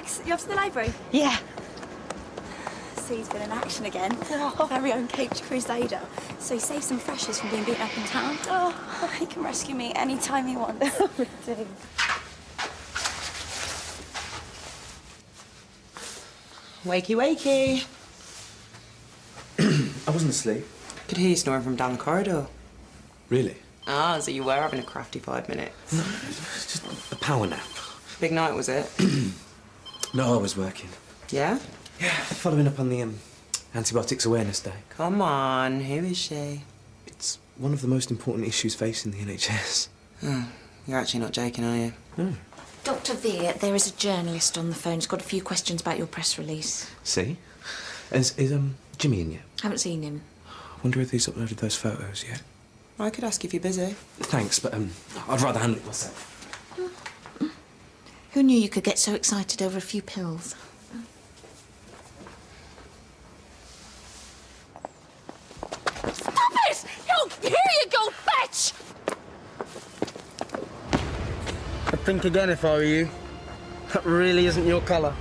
Alex, you off to the library? Yeah. So he's been in action again. Our very own caped crusader. So he saved some freshers from being beaten up in town. Oh, he can rescue me any time he wants. Wakey, wakey. I wasn't asleep. Could hear you snoring from down the corridor. Really? Ah, so you were having a crafty 5 minutes. No, it's just a power nap. Big night, was it? No, I was working. Yeah? Yeah, following up on the Antibiotics Awareness Day. Come on, who is she? It's one of the most important issues facing the NHS. Oh, you're actually not joking, are you? No. Dr. Veer, there is a journalist on the phone. He's got a few questions about your press release. See? Is Jimmy in yet? Haven't seen him. I wonder if he's uploaded those photos yet. I could ask if you're busy. Thanks, but I'd rather handle it myself. Who knew you could get so excited over a few pills? Stop it! Oh, here you go, bitch! I'd think again if I were you. That really isn't your colour.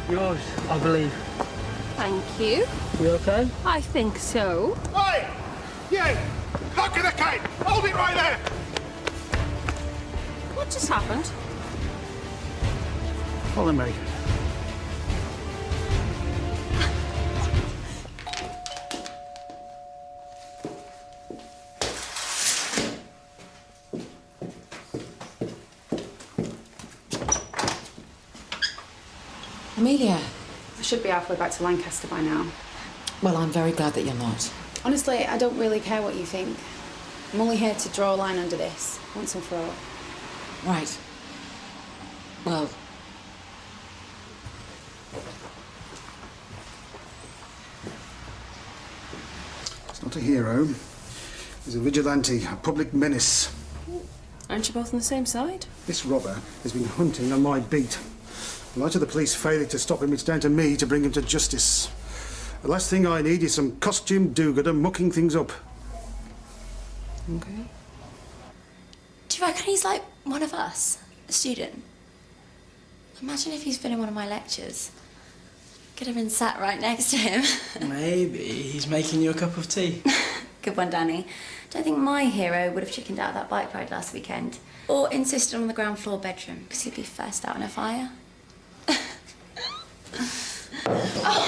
Yours, I believe. Thank you. You okay? I think so. Hey! You! Lock in the gate! Hold it right there! What just happened? Follow me. Amelia. I should be halfway back to Lancaster by now. Well, I'm very glad that you're not. Honestly, I don't really care what you think. I'm only here to draw a line under this, once and for all. Right. Well, He's not a hero. He's a vigilante, a public menace. Aren't you both on the same side? This robber has been hunting on my beat. In light of the police failing to stop him, it's down to me to bring him to justice. The last thing I need is some costume do-gooder mucking things up. Okay. Do you reckon he's like one of us? A student? Imagine if he's been in one of my lectures. Could have been sat right next to him. Maybe he's making you a cup of tea. Good one, Danny. Don't think my hero would have chickened out of that bike ride last weekend. Or insisted on the ground floor bedroom, because he'd be first out in a fire.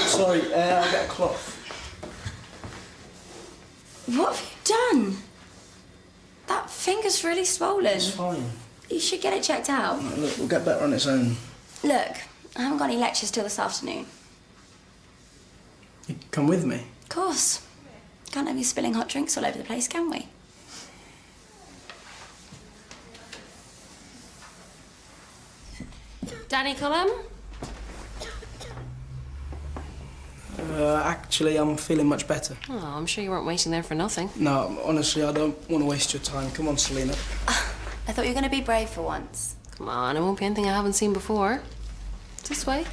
Sorry, I'll get a cloth. What have you done? That finger's really swollen. It's fine. You should get it checked out. Look, we'll get better on its own. Look, I haven't got any lectures till this afternoon. You come with me? Of course. Can't have you spilling hot drinks all over the place, can we? Danny Cullum? Actually, I'm feeling much better. Oh, I'm sure you weren't waiting there for nothing. No, honestly, I don't want to waste your time. Come on, Selena. I thought you were going to be brave for once. Come on, it won't be anything I haven't seen before. This way.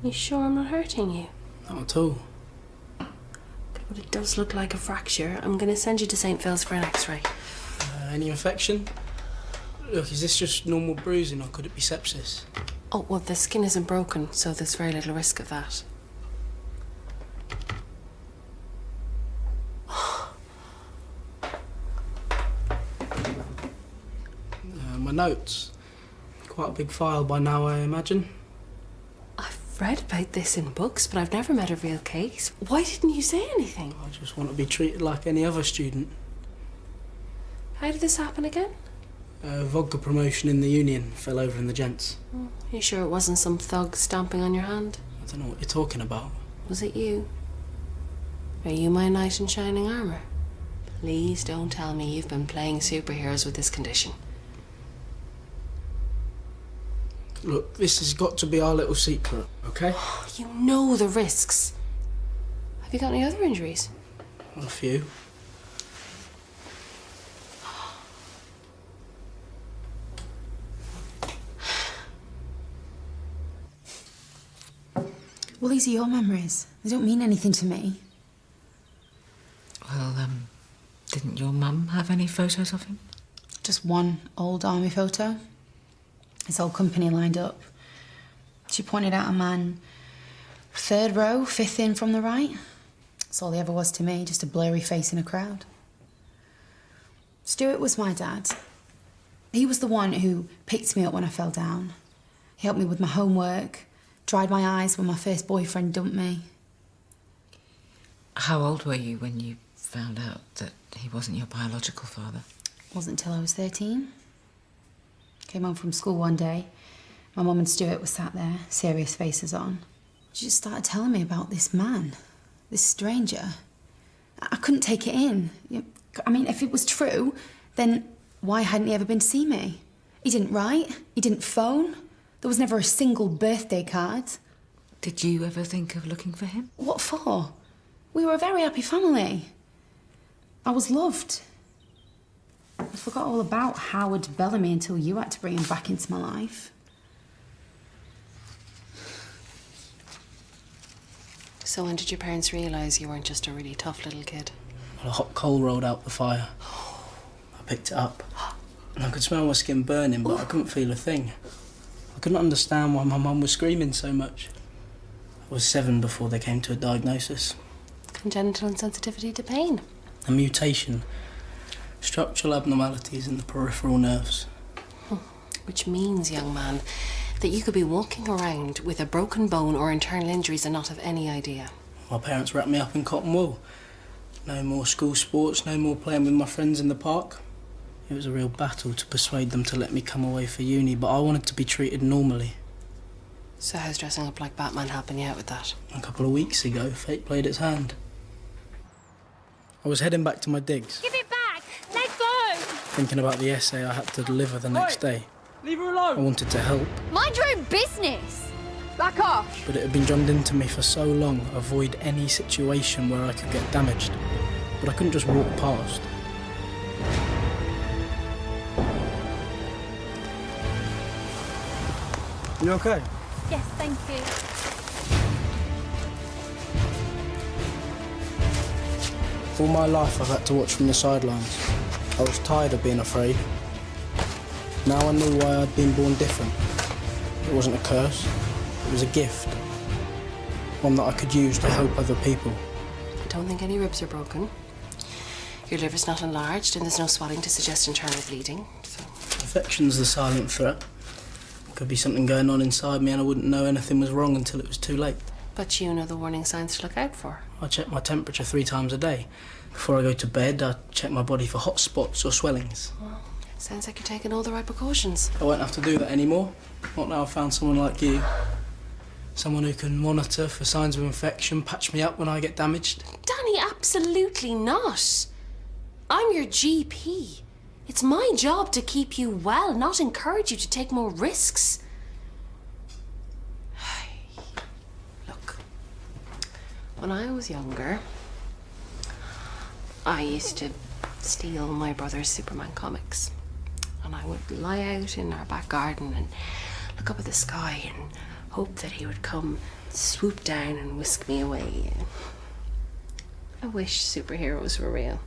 You sure I'm not hurting you? Not at all. But it does look like a fracture. I'm going to send you to St. Phil's for an x-ray. Any infection? Look, is this just normal bruising or could it be sepsis? Oh, well, the skin isn't broken, so there's very little risk of that. My notes. Quite a big file by now, I imagine. I've read about this in books, but I've never met a real case. Why didn't you say anything? I just want to be treated like any other student. How did this happen again? A vodka promotion in the union fell over in the gents. You sure it wasn't some thug stamping on your hand? I don't know what you're talking about. Was it you? Are you my knight in shining armour? Please don't tell me you've been playing superheroes with this condition. Look, this has got to be our little secret, okay? You know the risks. Have you got any other injuries? A few. Well, these are your memories. They don't mean anything to me. Well, didn't your mum have any photos of him? Just one old army photo. His whole company lined up. She pointed out a man, 3rd row, 5th in from the right. That's all he ever was to me, just a blurry face in a crowd. Stuart was my dad. He was the one who picked me up when I fell down. He helped me with my homework, dried my eyes when my first boyfriend dumped me. How old were you when you found out that he wasn't your biological father? It wasn't until I was 13. Came home from school one day. My mum and Stuart were sat there, serious faces on. She just started telling me about this man, this stranger. I couldn't take it in. I mean, if it was true, then why hadn't he ever been to see me? He didn't write, he didn't phone. There was never a single birthday card. Did you ever think of looking for him? What for? We were a very happy family. I was loved. I forgot all about Howard Bellamy until you had to bring him back into my life. So when did your parents realise you weren't just a really tough little kid? Well, a hot coal rolled out the fire. I picked it up. And I could smell my skin burning, but I couldn't feel a thing. I couldn't understand why my mum was screaming so much. I was 7 before they came to a diagnosis. Congenital insensitivity to pain. A mutation. Structural abnormalities in the peripheral nerves. Which means, young man, that you could be walking around with a broken bone or internal injuries and not have any idea. My parents wrapped me up in cotton wool. No more school sports, no more playing with my friends in the park. It was a real battle to persuade them to let me come away for uni, but I wanted to be treated normally. So how's dressing up like Batman helping you out with that? A couple of weeks ago, fate played its hand. I was heading back to my digs. Give it back! Let go! Thinking about the essay I had to deliver the next day. Leave her alone! I wanted to help, Mind your own business! Back off! but it had been drummed into me for so long, avoid any situation where I could get damaged. But I couldn't just walk past. You okay? Yes, thank you. All my life I've had to watch from the sidelines. I was tired of being afraid. Now I knew why I'd been born different. It wasn't a curse, it was a gift. One that I could use to help other people. I don't think any ribs are broken. Your liver's not enlarged and there's no swelling to suggest internal bleeding, so... Infection's the silent threat. Could be something going on inside me and I wouldn't know anything was wrong until it was too late. But you know the warning signs to look out for. I check my temperature 3 times a day. Before I go to bed, I check my body for hot spots or swellings. Well, sounds like you're taking all the right precautions. I won't have to do that anymore. Not now I've found someone like you. Someone who can monitor for signs of infection, patch me up when I get damaged. Danny, absolutely not. I'm your GP. It's my job to keep you well, not encourage you to take more risks. Look, when I was younger, I used to steal my brother's Superman comics. And I would lie out in our back garden and look up at the sky and hope that he would come, swoop down and whisk me away. I wish superheroes were real.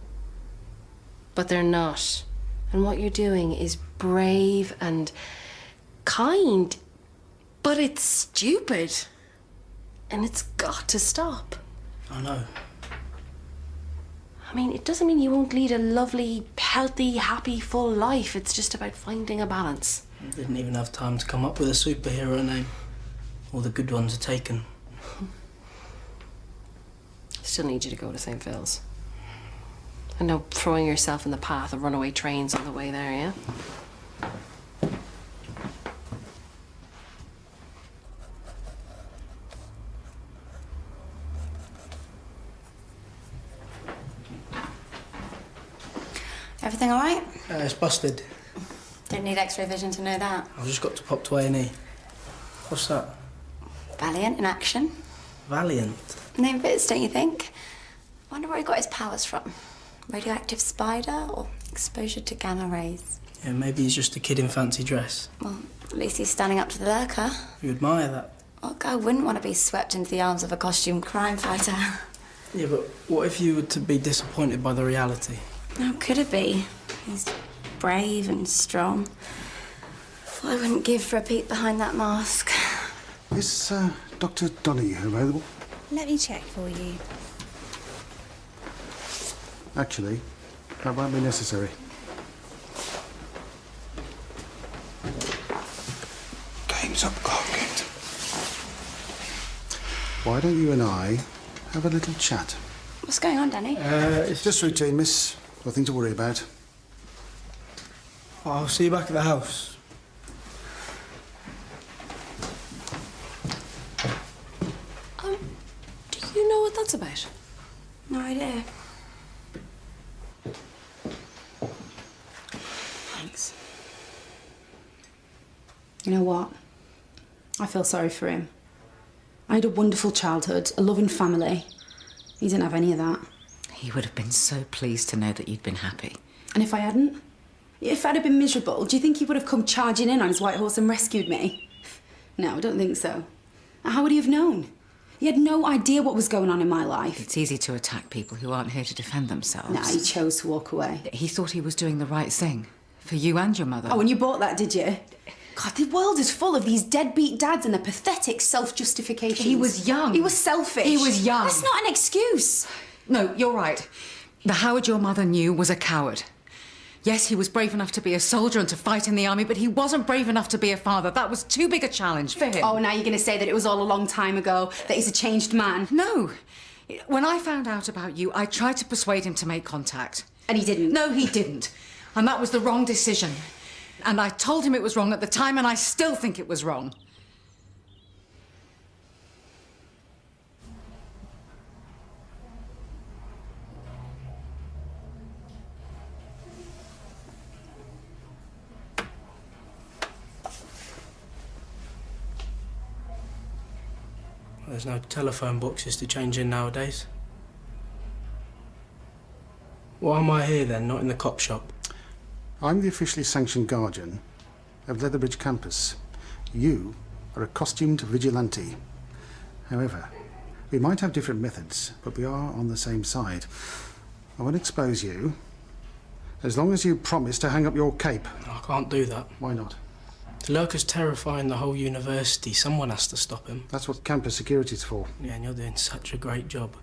But they're not. And what you're doing is brave and kind, but it's stupid. And it's got to stop. I know. I mean, it doesn't mean you won't lead a lovely, healthy, happy, full life. It's just about finding a balance. I didn't even have time to come up with a superhero name. All the good ones are taken. Still need you to go to St. Phil's. And no throwing yourself in the path of runaway trains on the way there, yeah? Everything all right? It's busted. Don't need X-ray vision to know that. I've just got to pop to A&E. What's that? Valiant in action. Valiant? Name fits, don't you think? Wonder where he got his powers from. Radioactive spider or exposure to gamma rays? Yeah, maybe he's just a kid in fancy dress. Well, at least he's standing up to the lurker. You admire that. What girl wouldn't want to be swept into the arms of a costume crime fighter? Yeah, but what if you were to be disappointed by the reality? How could it be? He's brave and strong. What I wouldn't give for a peek behind that mask. Is Dr. Donahue available? Let me check for you. Actually, that won't be necessary. Game's up, Clark Kent. Why don't you and I have a little chat? What's going on, Danny? It's just routine, miss. Nothing to worry about. I'll see you back at the house. Do you know what that's about? No idea. Thanks. You know what? I feel sorry for him. I had a wonderful childhood, a loving family. He didn't have any of that. He would have been so pleased to know that you'd been happy. And if I hadn't? If I'd have been miserable, do you think he would have come charging in on his white horse and rescued me? No, I don't think so. How would he have known? He had no idea what was going on in my life. It's easy to attack people who aren't here to defend themselves. Nah, he chose to walk away. He thought he was doing the right thing. For you and your mother. Oh, and you bought that, did you? God, the world is full of these deadbeat dads and their pathetic self-justifications. He was young. He was selfish. He was young. That's not an excuse. No, you're right. The Howard your mother knew was a coward. Yes, he was brave enough to be a soldier and to fight in the army, but he wasn't brave enough to be a father. That was too big a challenge for him. Oh, now you're going to say that it was all a long time ago, that he's a changed man. No. When I found out about you, I tried to persuade him to make contact. And he didn't? No, he didn't. And that was the wrong decision. And I told him it was wrong at the time, and I still think it was wrong. There's no telephone boxes to change in nowadays. Why am I here then, not in the cop shop? I'm the officially sanctioned guardian of Leatherbridge campus. You are a costumed vigilante. However, we might have different methods, but we are on the same side. I won't expose you, as long as you promise to hang up your cape. I can't do that. Why not? The lurker's terrifying the whole university. Someone has to stop him. That's what campus security's for. Yeah, and you're doing such a great job.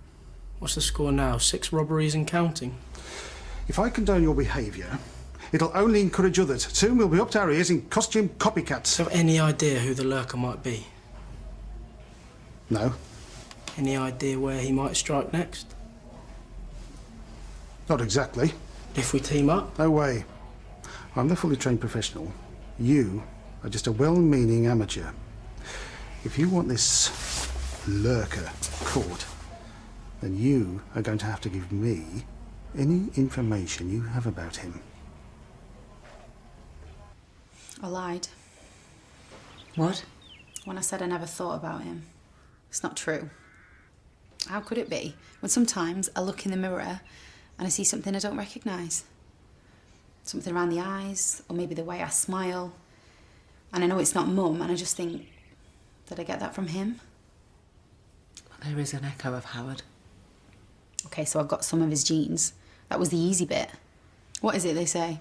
What's the score now? 6 robberies and counting? If I condone your behaviour, it'll only encourage others. Soon we'll be up to our ears in costume copycats. Do you have any idea who the lurker might be? No. Any idea where he might strike next? Not exactly. If we team up? No way. I'm the fully trained professional. You are just a well-meaning amateur. If you want this lurker caught, then you are going to have to give me any information you have about him. I lied. What? When I said I never thought about him. It's not true. How could it be? When sometimes I look in the mirror and I see something I don't recognise. Something around the eyes, or maybe the way I smile. And I know it's not Mum, and I just think, did I get that from him? There is an echo of Howard. Okay, so I've got some of his genes. That was the easy bit. What is it they say?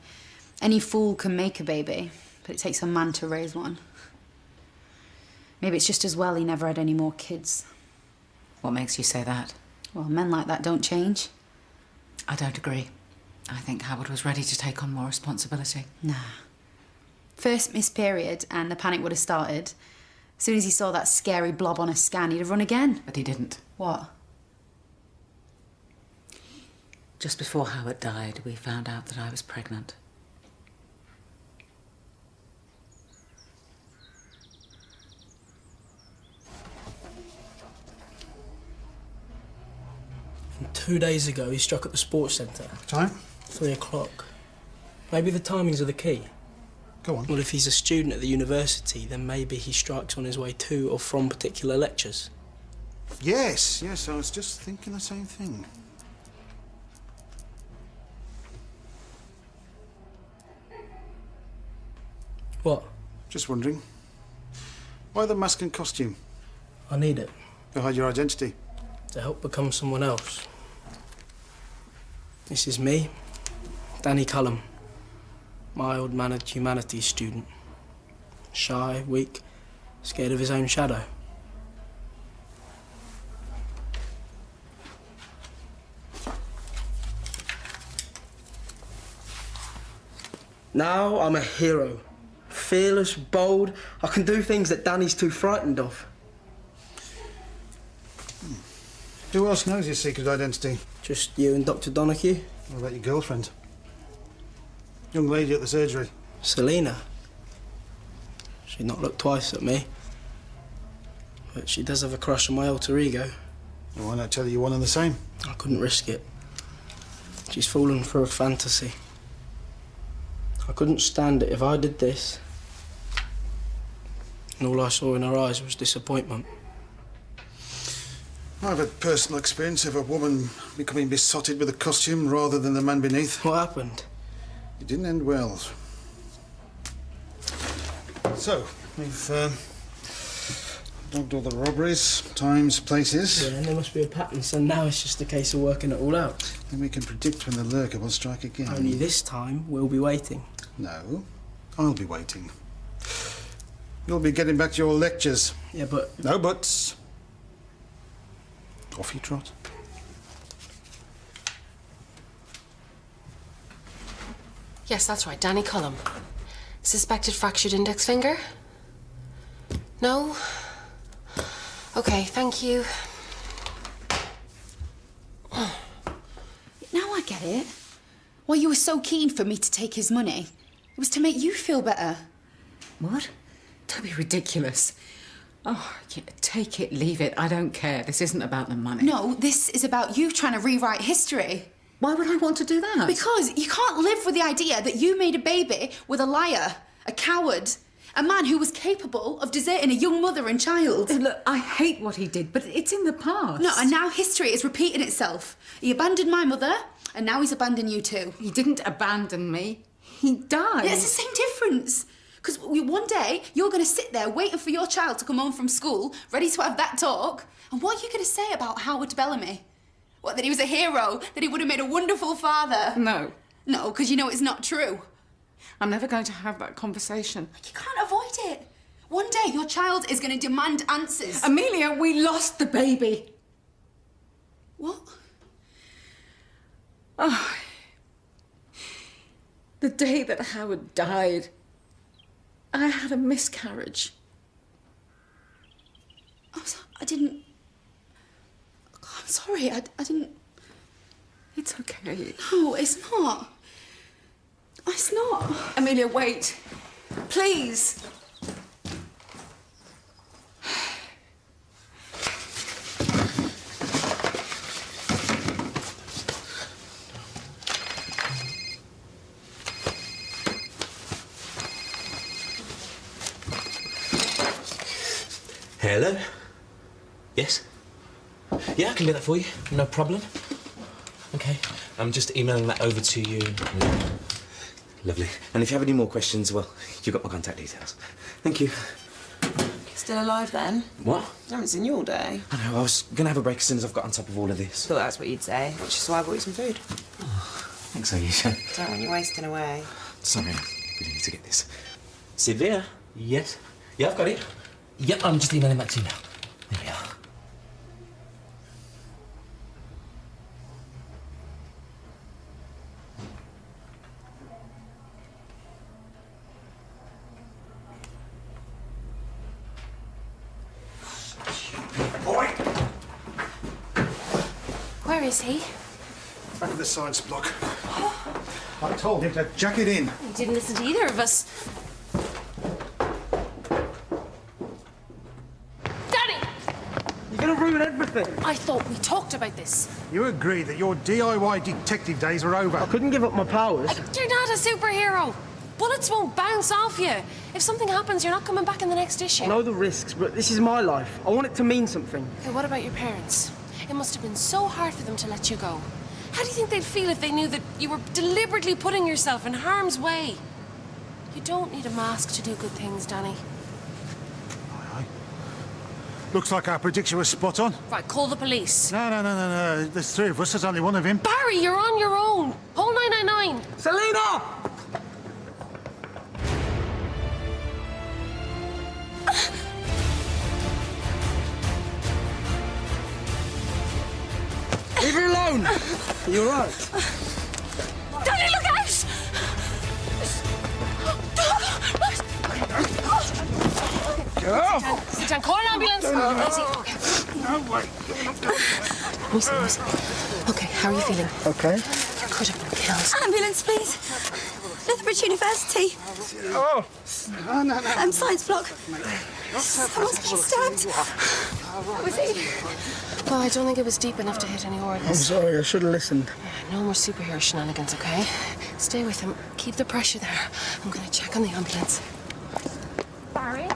Any fool can make a baby, but it takes a man to raise one. Maybe it's just as well he never had any more kids. What makes you say that? Well, men like that don't change. I don't agree. I think Howard was ready to take on more responsibility. Nah. First missed period and the panic would have started. As soon as he saw that scary blob on a scan, he'd have run again. But he didn't. What? Just before Howard died, we found out that I was pregnant. And 2 days ago, he struck at the sports centre. Time? 3 o'clock. Maybe the timings are the key. Go on. Well, if he's a student at the university, then maybe he strikes on his way to or from particular lectures. Yes, I was just thinking the same thing. What? Just wondering. Why the mask and costume? I need it To hide your identity. to help become someone else. This is me, Danny Cullum, mild-mannered humanities student. Shy, weak, scared of his own shadow. Now I'm a hero. Fearless, bold. I can do things that Danny's too frightened of. Who else knows your secret identity? Just you and Dr. Donahue? What about your girlfriend? Young lady at the surgery. Selena. She'd not look twice at me. But she does have a crush on my alter ego. Well, why not tell her you're one and the same? I couldn't risk it. She's fallen for a fantasy. I couldn't stand it if I did this. And all I saw in her eyes was disappointment. I've had personal experience of a woman becoming besotted with a costume rather than the man beneath. What happened? It didn't end well. So, we've logged all the robberies, times, places. Yeah, and there must be a pattern, so now it's just a case of working it all out. Then we can predict when the lurker will strike again. Only this time, we'll be waiting. No, I'll be waiting. You'll be getting back to your lectures. Yeah, but... No buts. Off you trot. Yes, that's right, Danny Cullum. Suspected fractured index finger? No? Okay, thank you. Now I get it. Why you were so keen for me to take his money. It was to make you feel better. What? Don't be ridiculous. Oh, yeah, take it, leave it. I don't care. This isn't about the money. No, this is about you trying to rewrite history. Why would I want to do that? Because you can't live with the idea that you made a baby with a liar, a coward, a man who was capable of deserting a young mother and child. Look, I hate what he did, but it's in the past. No, and now history is repeating itself. He abandoned my mother, and now he's abandoned you too. He didn't abandon me. He died. Yeah, it's the same difference. Because one day, you're going to sit there waiting for your child to come home from school, ready to have that talk. And what are you going to say about Howard Bellamy? What, that he was a hero? That he would have made a wonderful father? No. No, because you know it's not true. I'm never going to have that conversation. You can't avoid it. One day, your child is going to demand answers. Amelia, we lost the baby. What? Oh. The day that Howard died, I had a miscarriage. I didn't... I'm sorry, I didn't... It's okay. No, it's not. It's not. Amelia, wait. Please. Hello? Yes? Yeah, I can do that for you. No problem. Okay, I'm just emailing that over to you. Lovely. And if you have any more questions, well, you've got my contact details. Thank you. Still alive then? What? I haven't seen you all day. I know, I was going to have a break as soon as I've got on top of all of this. Thought that's what you'd say, which is why I bought you some food. Thanks, Ayesha. Don't want you wasting away. Sorry, we need to get this. Severe? Yes. Yeah, I've got it. Yep, I'm just emailing that to you now. There we are. Boy! Where is he? Back of the science block. I told him to jack it in. He didn't listen to either of us. Danny! You're gonna ruin everything. I thought we talked about this. You agree that your DIY detective days are over. I couldn't give up my powers. You're not a superhero. Bullets won't bounce off you. If something happens, you're not coming back in the next issue. I know the risks, but this is my life. I want it to mean something. Okay, what about your parents? It must have been so hard for them to let you go. How do you think they'd feel if they knew that you were deliberately putting yourself in harm's way? You don't need a mask to do good things, Danny. Aye. Looks like our prediction was spot on. Right, call the police. No. There's three of us. There's only one of him. Barry, you're on your own. Call 999. Selena! Leave her alone! You're right. Daddy, look out! Get off! Sit down, call an ambulance. No, wait. Easy. Okay, how are you feeling? Okay. You could have been killed. Ambulance, please. Lethbridge University. Oh! No. Science block. Someone's been stabbed. Was he? Well, I don't think it was deep enough to hit any I'm organs. sorry, I should have listened. No more superhero shenanigans, okay? Stay with him. Keep the pressure there. I'm gonna check on the ambulance. Barry?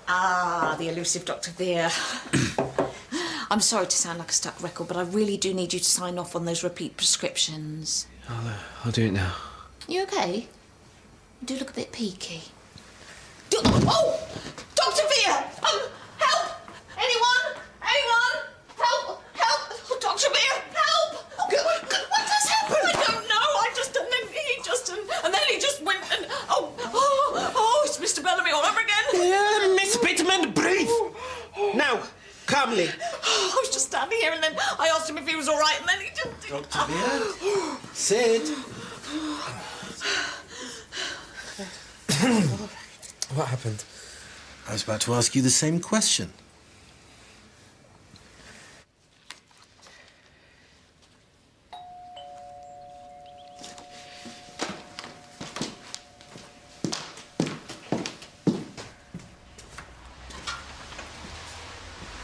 Ah, the elusive Dr. Veer. I'm sorry to sound like a stuck record, but I really do need you to sign off on those repeat prescriptions. I'll do it now. You okay? You do look a bit peaky. Oh! Dr. Veer! Help! Anyone? Help! Oh, Dr. Veer, help! What has happened? I don't know. And then he just went and... Oh, it's Mr. Bellamy all over again. Yeah, Miss Bitterman, breathe! Now, calmly. I was just standing here and then I asked him if he was all right and then he just... Dr. Veer, Sid. What happened? I was about to ask you the same question.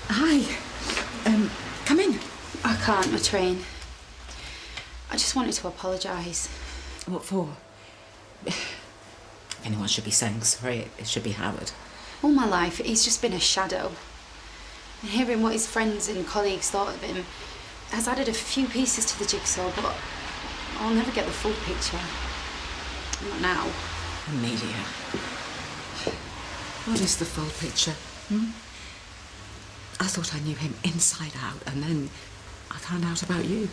Hi. Come in. I can't, my train. I just wanted to apologise. What for? If anyone should be saying sorry, it should be Howard. All my life, he's just been a shadow. And hearing what his friends and colleagues thought of him has added a few pieces to the jigsaw, but I'll never get the full picture. Not now. Amelia. What is the full picture? I thought I knew him inside out, and then I found out about you.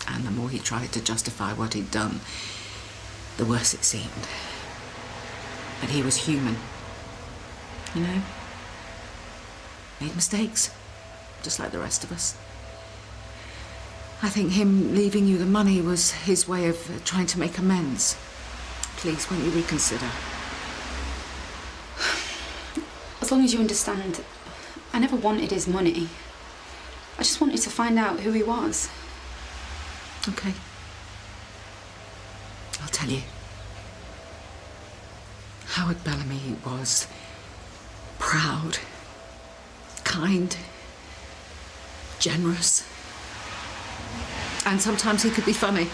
And the more he tried to justify what he'd done, the worse it seemed. But he was human. You know? Made mistakes, just like the rest of us. I think him leaving you the money was his way of trying to make amends. Please, won't you reconsider? As long as you understand, I never wanted his money. I just wanted to find out who he was. Okay. I'll tell you. Howard Bellamy was proud, kind, generous. And sometimes he could be funny,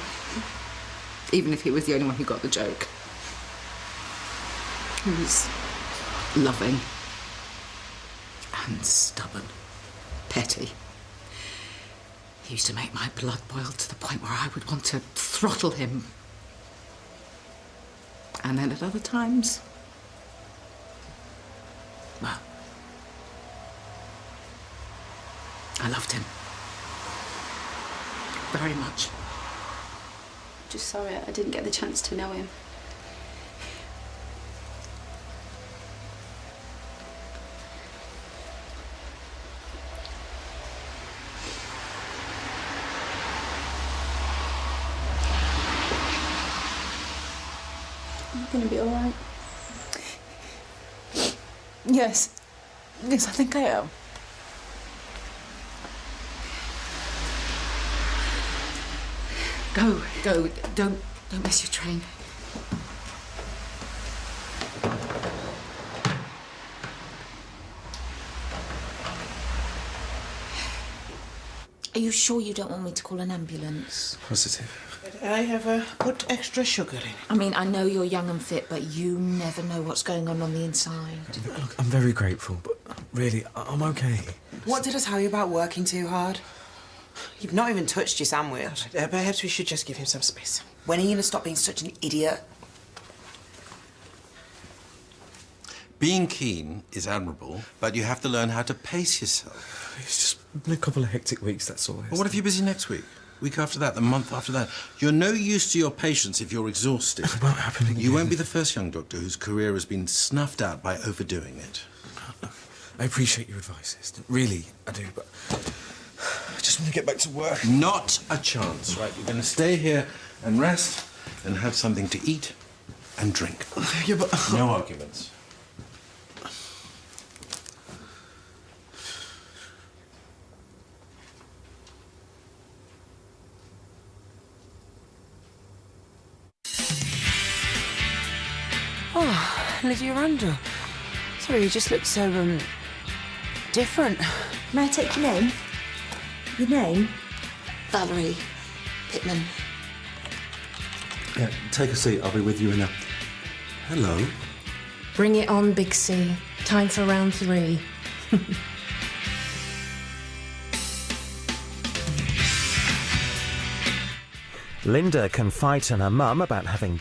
even if he was the only one who got the joke. He was loving and stubborn, petty. He used to make my blood boil to the point where I would want to throttle him. And then at other times, well, I loved him. Very much. Just sorry I didn't get the chance to know him. I'm gonna be all right. Yes, I think I am. Go. Don't miss your train. Are you sure you don't want me to call an ambulance? Positive. I have put extra sugar in. I mean, I know you're young and fit, but you never know what's going on the inside. Look, I'm very grateful, but really, I'm okay. What did I tell you about working too hard? You've not even touched your sandwich. Perhaps we should just give him some space. When are you going to stop being such an idiot? Being keen is admirable, but you have to learn how to pace yourself. It's just been a couple of hectic weeks, that's all. Well, what if you're busy next week? Week after that, the month after that? You're no use to your patients if you're exhausted. It won't happen again. You won't be the first young doctor whose career has been snuffed out by overdoing it. I appreciate your advice, Assistant. Really, I do, but I just want to get back to work. Not a chance, right? You're going to stay here and rest and have something to eat and drink. Yeah, but... No arguments. Oh, Lydia Randall. Sorry, you just look so, different. May I take your name? Your name? Valerie Pittman. Yeah, take a seat. I'll be with you in a... Hello. Bring it on, Big C. Time for round 3. Linda confides in her mum about having